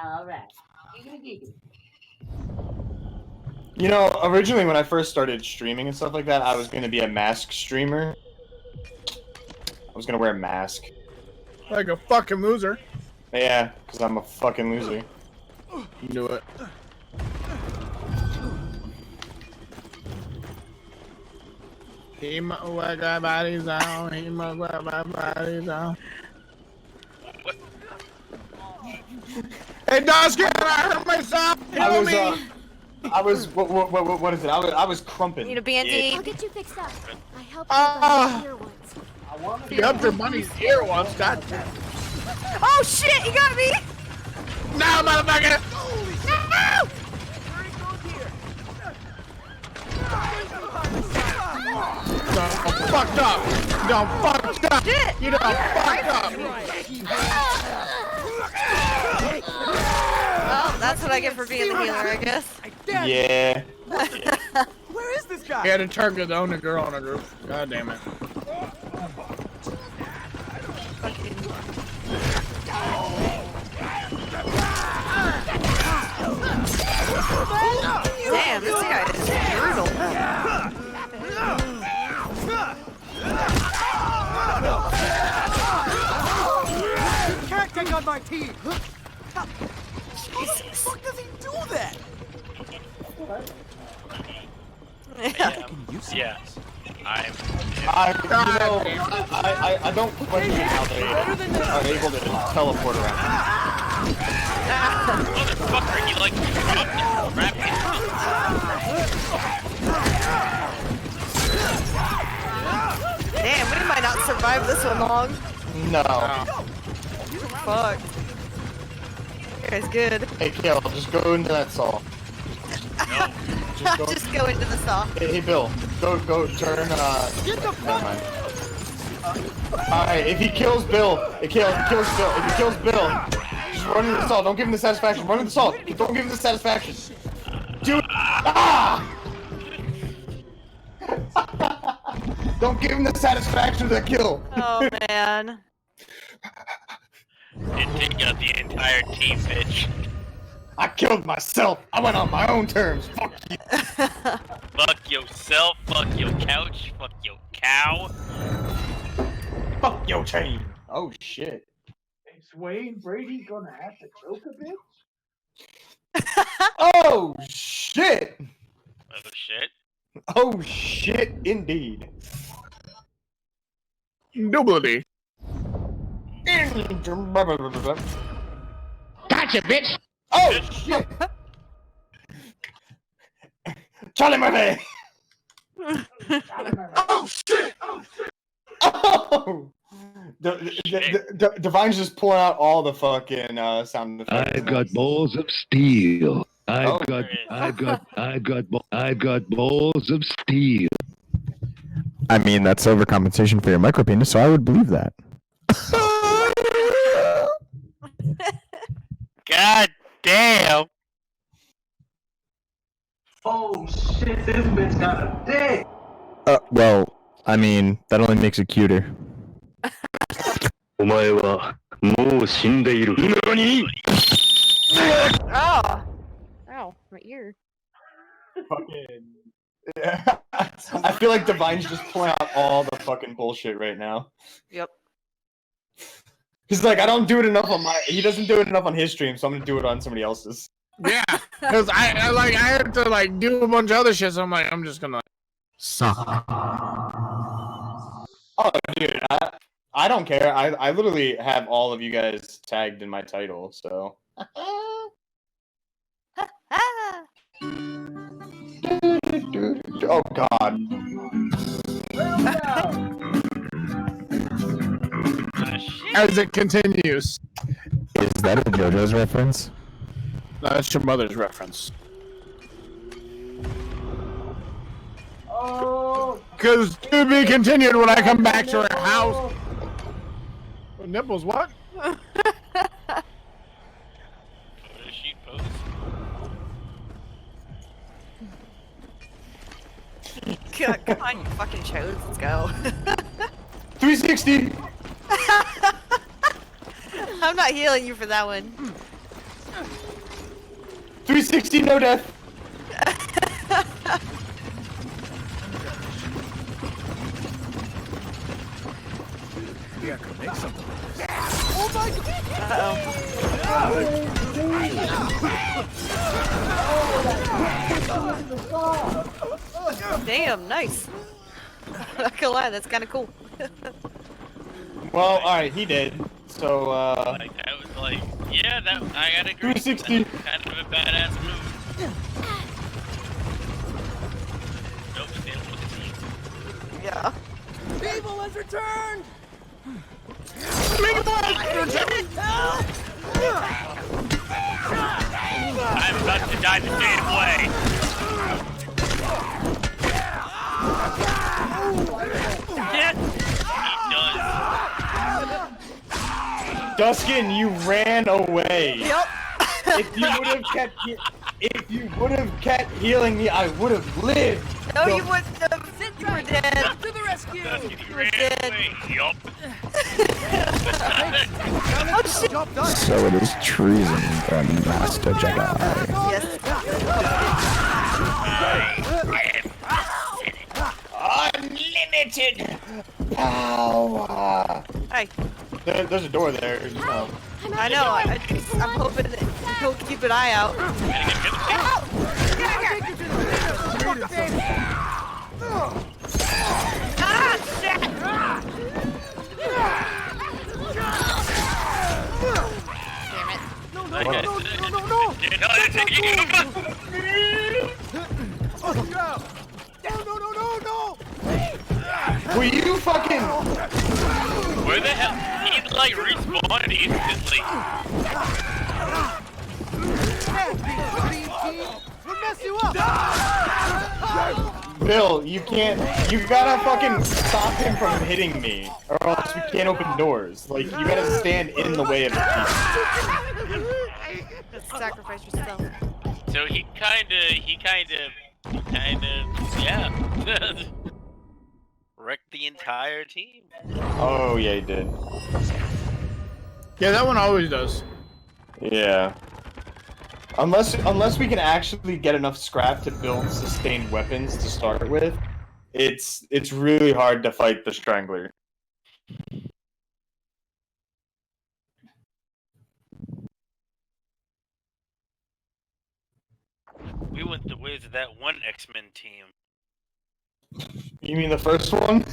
Alright. Giggity. You know, originally when I first started streaming and stuff like that, I was going to be a mask streamer. I was going to wear a mask. Like a fucking loser. Yeah, because I'm a fucking loser. You knew it. He my bodies out. He my bodies out. Hey, Doskin, I hurt myself. Help me. What is it? I was crumping. Need a band-aid? I'll get you fixed up. I helped you here once. You helped your money's ear once, gotcha. Oh shit, he got me! No, motherfucker! No! You fucked up! You fucked up! Shit! You fucked up! Well, that's what I get for being the healer, I guess. Yeah. Where is this guy? He had a target on a girl in a group. God damn it. Damn, this guy is brutal. Can't take on my team. Jesus. Fuck does he do that? Yeah. I don't question how they are able to teleport around. Motherfucker, you like rap Damn, we might not survive this one long. No. Fuck. You guys good. Hey, Kale, just go into that saw. No. Just go into the saw. Hey, Bill, go turn, never mind. Alright, if he kills Bill, if he kills Bill, just run into the saw, don't give him the satisfaction, run into the saw, don't give him the satisfaction. Dude, Don't give him the satisfaction of the kill. Oh, man. It take out the entire team, bitch. I killed myself. I went on my own terms. Fuck you. Fuck yourself, fuck your couch, fuck your cow. Fuck your chain. Oh shit. Is Wayne Brady gonna have to choke a bitch? Oh shit. Oh shit. Oh shit indeed. Nobody. Gotcha, bitch. Oh shit. Charlie Murphy. Oh shit. Oh shit. Oh. Divine's just pulling out all the fucking sound effects. I've got balls of steel. I've got balls of steel. I mean, that's overcompensation for your micropenis, so I would believe that. God damn. Oh shit, this bitch got a dick! Well, I mean, that only makes it cuter. お前はもう死んでいる。何? Oh. Ow, my ear. Fucking. Yeah. I feel like Divine's just pulling out all the fucking bullshit right now. Yep. He's like, I don't do it enough on my. He doesn't do it enough on his stream, so I'm gonna do it on somebody else's. Yeah, because I had to like do a bunch of other shit, so I'm like, I'm just gonna suck. Oh, dude, I don't care. I literally have all of you guys tagged in my title, so. Oh God. As it continues. Is that a JoJo's reference? No, that's your mother's reference. Oh! Because to be continued when I come back to her house. Nipples, what? God, come on, you fucking chose. Let's go. 360! I'm not healing you for that one. 360, no death. Yeah, I could make something with this. Oh my Oh, damn, nice. Not gonna lie, that's kind of cool. Well, alright, he did. So, Like, that was like, yeah, that, I gotta agree. 360. That's kind of a badass move. Nope, stand with the team. Yeah. Evil has returned! I'm about to die the same way. Yes! He does. Duskin, you ran away. Yep. If you would have kept healing me, I would have lived. No, you wouldn't have. You were dead. To the rescue! He You were ran dead. away. Yup. Oh shit. Job done! So it is treason, then, Master Jedi. Yes. Unlimited power. Hey, There's a door there. You know. I know. I'm hoping that he'll keep an eye out. Ah, shit! Damn it. No! No, Oh, no! Will you fucking? where the hell? He like respawned instantly. We'll mess you up! Bill, you can't. You gotta fucking stop him from hitting me, or else we can't open doors. Like, you gotta stand in the way of the people. Just sacrifice yourself. So he kinda, yeah. Wrecked the entire team. Oh yeah, he did. Yeah, that one always does. Yeah. Unless we can actually get enough scrap to build sustained weapons to start with, it's really hard to fight the Strangler. We went the ways of that one X-Men team. You mean the first one?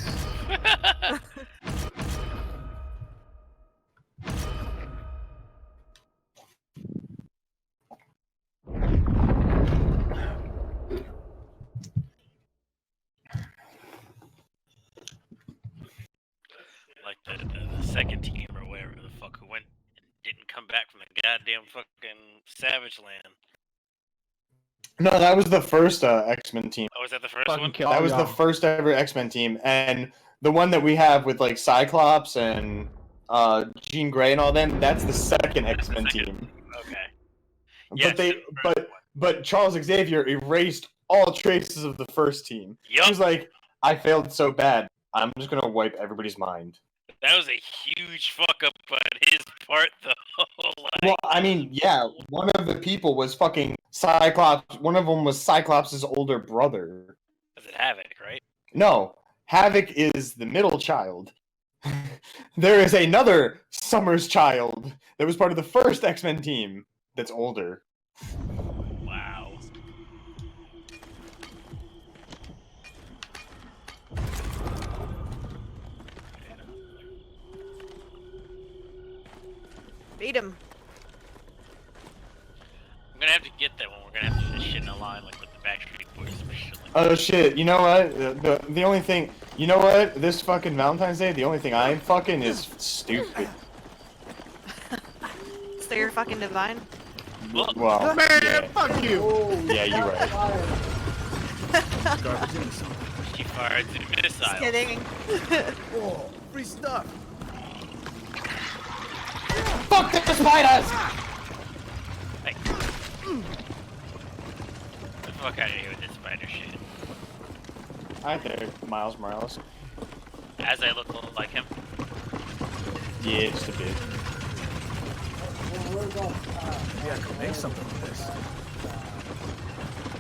Like the second team or whatever the fuck who went and didn't come back from the goddamn fucking Savage Land. No, that was the first X-Men team. Oh, was that the first Fucking one? kill That was the y'all. first ever X-Men team, and the one that we have with like Cyclops and Jean Grey and all them, that's the second X-Men team. Okay. But Charles Xavier erased all traces of the first team. He Yup. was like, I failed so bad, I'm just gonna wipe everybody's mind. That was a huge fuck up on his part, though. Like, Well, I mean, yeah, one of the people was fucking Cyclops. One of them was Cyclops' older brother. was it Havoc, right? No, Havoc is the middle child. There is another Summers child that was part of the first X-Men team that's older. Wow. Beat him. I'm gonna have to get that one. We're gonna have to just shit in a line like with the Backstreet Boys or shit like that. Oh shit, you know what? The only thing, you know what? This fucking Valentine's Day, the only thing I'm fucking is stupid. So you're fucking divine? Well, Man, yeah, fuck you! yeah, you're right. She fired the Just missile. kidding. Oh, free stuff! Fuck the spiders! Hey. Get the fuck out of here with this spider shit. Hi there, Miles Morales. As I look like him. Yeah, just a bit. Yeah, I could make something with this.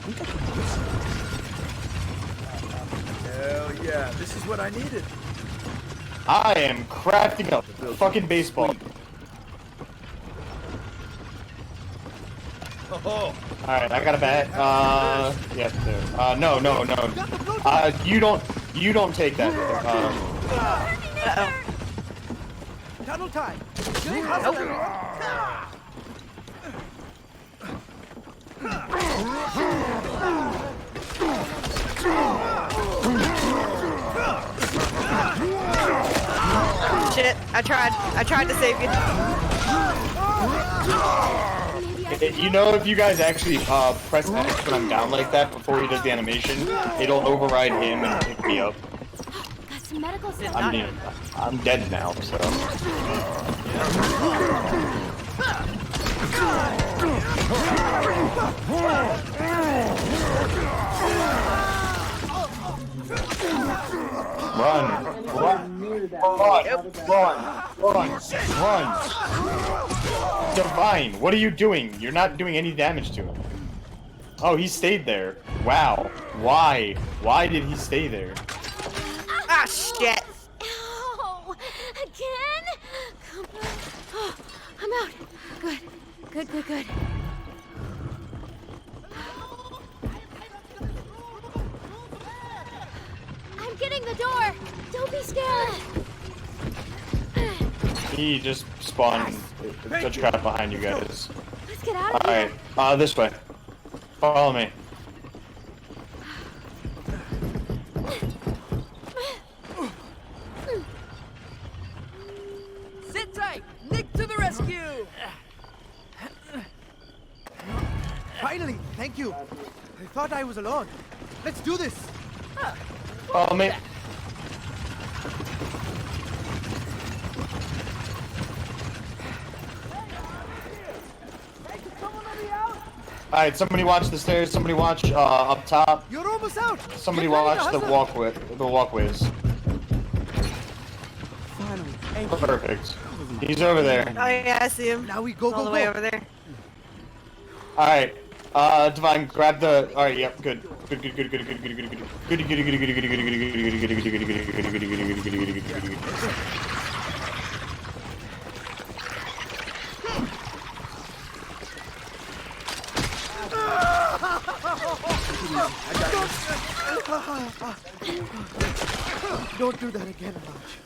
think I can use it. Hell yeah, this is what I needed. I am crafting a fucking baseball. Oh, Alright, I got a bat. Yes, there. No. You don't take that. tunnel time. Shit, I tried to save you. You know, if you guys actually press X when I'm down like that before he does the animation, it'll override him and pick me up. Got some medical stuff. I'm dead now, so. Run! Divine, what are you doing? You're not doing any damage to him. Oh, he stayed there. Wow. Why? Why did he stay there? Ah, shit. Ow! Again? Come on. Oh, I'm out. Good. I'm getting the door. Don't be scared. He just spawned a trap behind you guys. Let's get out of here. Alright, this way. Follow me. Sit tight. Nick to the rescue. Finally, thank you. I thought I was alone. Let's do this. Follow me. Alright, somebody watch the stairs, somebody watch up top. You're almost out. Somebody Get ready to watch the hustle. walkways. Finally, thank you. Perfect. He's over there. Oh yeah, I see him. Now we go, All the way over there. Alright. Divine, grab the alright, yep, good. Good. Don't do that again, Raj.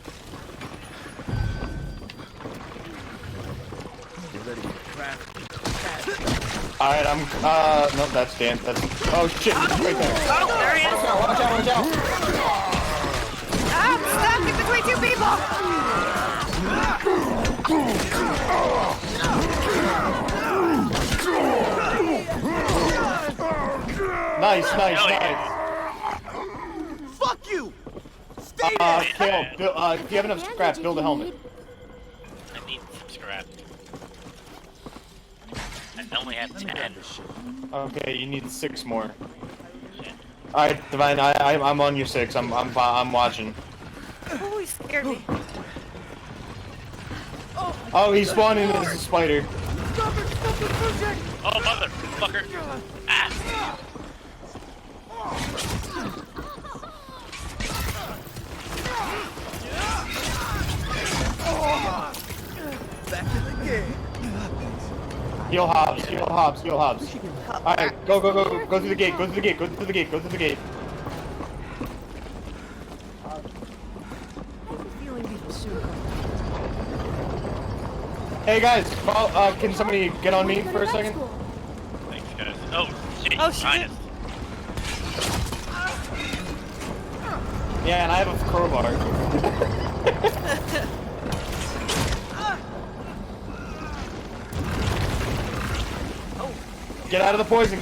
Get ready for craft. Alright, I'm no, that's Dan. That's oh shit, he's right there. Oh, there he is. Watch out. I'm stuck in between two people. Nice. Fuck you! Stay there! Kale, if you have enough scrap, build a helmet. I need some scrap. I only have 10. Okay, you need 6 more. Alright, Divine, I'm on your 6. I'm watching. Oh, he scared me. Oh, he spawned in as a spider. Oh, motherfucker! Ah! Back to the game. Heal Hobbs. Alright, go through the gate, go through the gate. Hey guys, can somebody get on me for a second? Thanks, guys. Oh, shit, Oh, he's shit. behind us. Yeah, and I have a crowbar. Get out of the poison,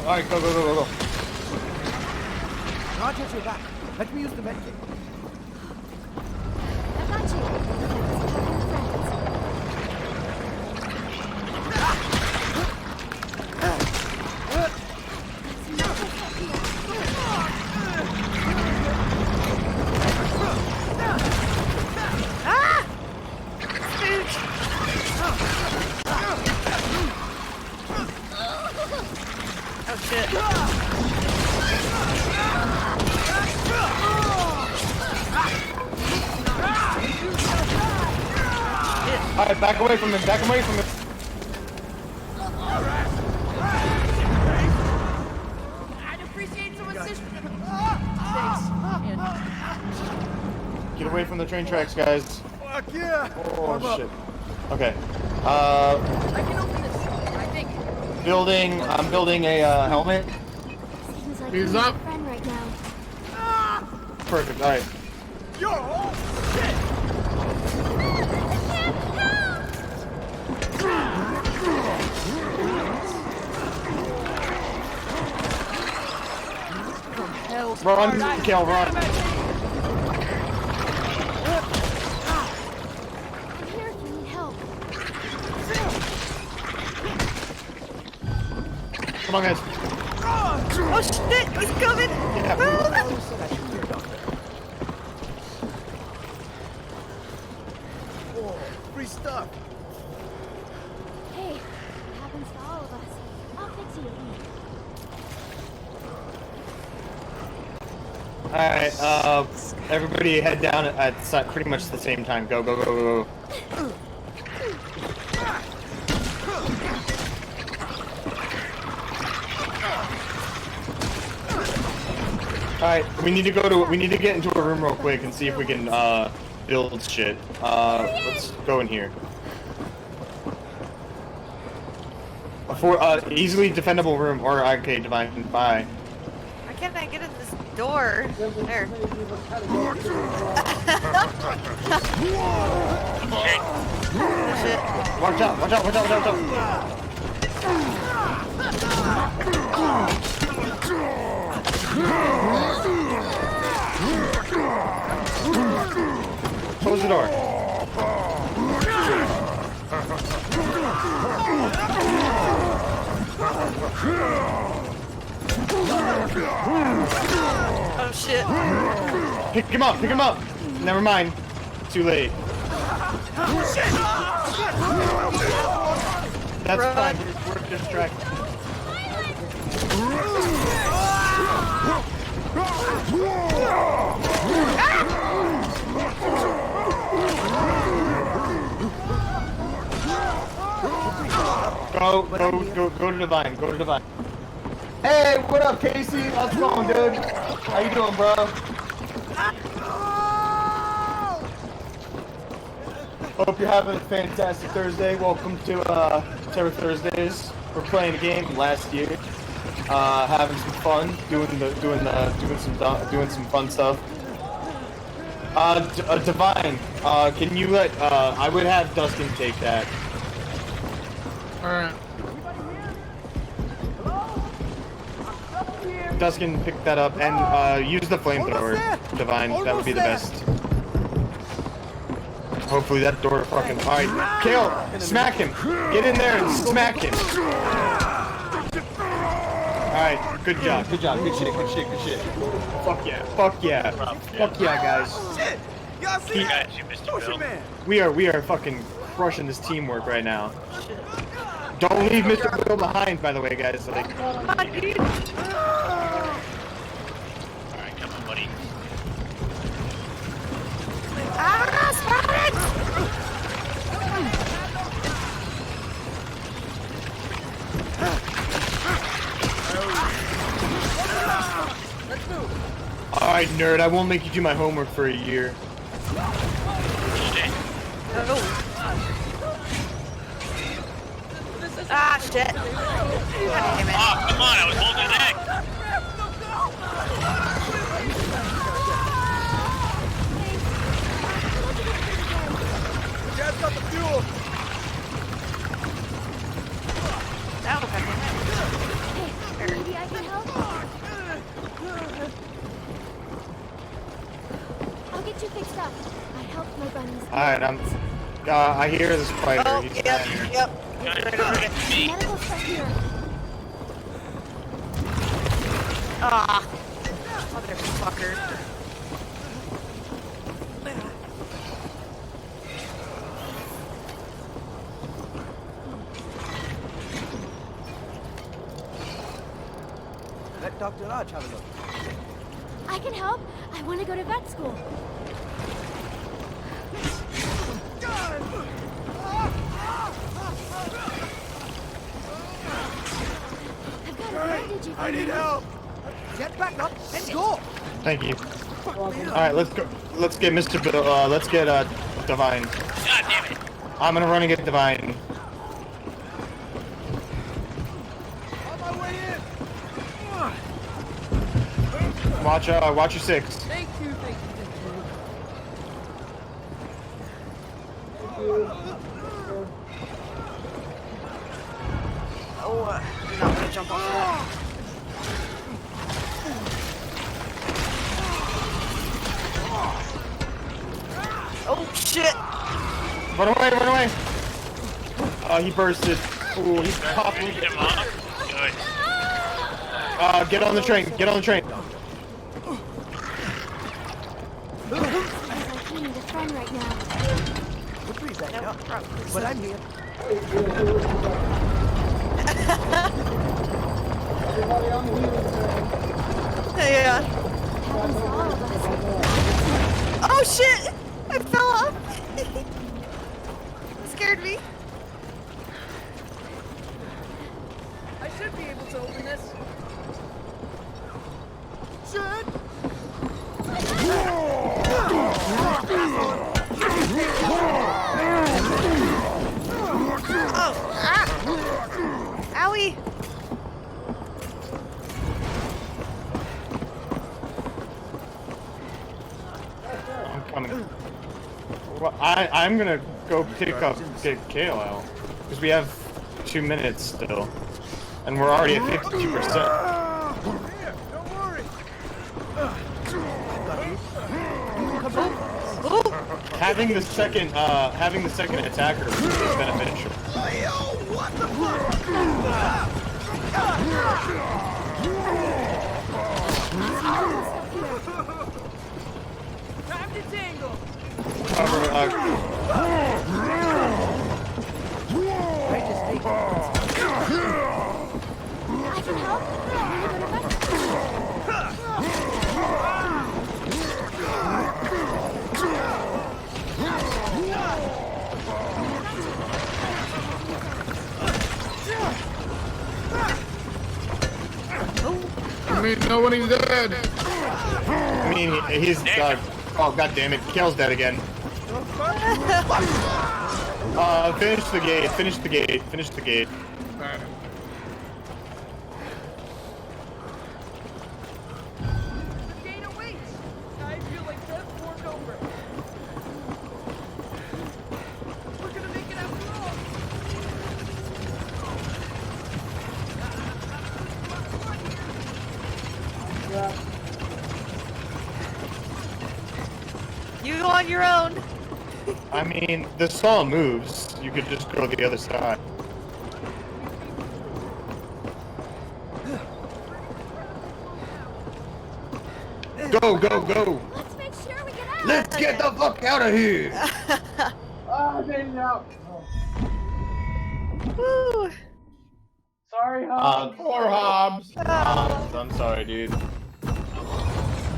Alright, go. Raj has your back. Let me use the medkit. I got you. Back away from him. Back away from him. I'd appreciate some assistance. Get away from the train tracks, guys. Fuck yeah! Oh shit. Okay. I can open this, I think. I'm building a helmet. Seems like He's you're my up. friend right now. Perfect. All right. Yo! Shit! Run, Kel, run. I'm here if you need help. Come on, guys. Oh shit, he's coming! Yeah. Oh, free stuff. Hey, it happens to all of us. I'll fix you. Alright, everybody head down at pretty much the same time. Go, go, go, go, go. Alright, we need to get into a room real quick and see if we can, build shit. Let's go in here. Easily defendable room, or, okay, Divine, bye. Why can't I get in this door? There. Oh shit. Watch out, watch out, watch out, watch out, Close the door. Oh shit. Pick him up, pick him up. Never mind. Too late. That's fine. We're distracted. Go to Divine. Go to Divine. Hey, what up, Casey? How's it going, dude? How you doing, bro? Hope you're having a fantastic Thursday. Welcome to Terror Thursdays. We're playing a game from last year, having some fun, doing some fun stuff. Divine, can you let I would have Dustin take that. Alright. Dustin, pick that up and use the flamethrower, Divine. That would be the best. Hopefully that door fucking. Alright, Kale, smack him. Get in there and smack him. Alright, good job, good job, good shit, good shit, good shit. Fuck yeah, fuck yeah, fuck yeah, guys. Shit! Y'all see You that? got you, Mr. Push Bill. it, man. We are fucking crushing this teamwork right now. Don't leave Mr. Bill behind, by the way, guys. Like, Alright, come on, buddy. Ah, stop it! alright, nerd, I won't make you do my homework for a year. Ah, shit. God damn it. Oh, come on, I was holding his egg. Dad's got the fuel. That was fucking Maybe I can help? I'll get you fixed up. I helped my bunnies. Alright, I hear the spider. Oh, He's yep, down here. yep. Guys, Right over it. me. Medical stuff here. Ah. Motherfucker. Let Dr. Raj have a look. I can help. I want to go to vet school. I need help! Get back up and go! Thank you. Alright, let's go. Let's get Mr. Bill. Let's get Divine. God damn it! I'm gonna run and get Divine. On my way in! Watch your 6. Thank you, thank you, Oh, I'm not gonna jump off that. Oh shit! Run away, run away! Oh, he bursted. Ooh, he's popping. Get him off. Good. Get on the train, get on the train. I need a friend right now. Please, I know. But I'm here. Everybody on the wheels, Yeah. Happens to all of us. Oh shit! I fell off! Scared me. I should be able to open this. Should? Oh! Ah! Owie! I'm coming. Well, I'm gonna go pick up get Kale out because we have 2 minutes still, and we're already at 52%. Here, don't worry. Having the second attacker is beneficial. What the fuck? Time to tangle. Cover, I can help. I mean, nobody's dead. I mean, he's oh god damn it, Kale's dead again. Finish the gate, finish the gate, finish the gate. Alright. The gate awaits. I feel like death poured over it. We're gonna make it after all. You go on your own. I mean, the saw moves. You could just go the other side. Go, go, go! Let's make sure we get out. Let's get the fuck out of here! Ah, I made it out. Woo! Sorry, Hobbs. Poor Hobbs. Hobbs, I'm sorry, dude.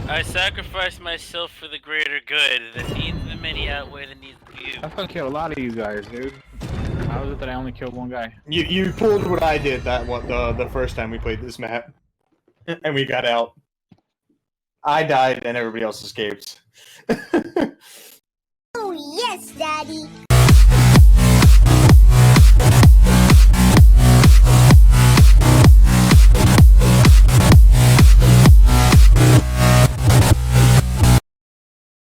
I sacrificed myself for the greater good. The needs of the many outweigh the needs of the few. I fucking killed a lot of you guys, dude. How is it that I only killed one guy? You pulled what I did the first time we played this map, and we got out. I died and everybody else escaped. Oh yes, Daddy.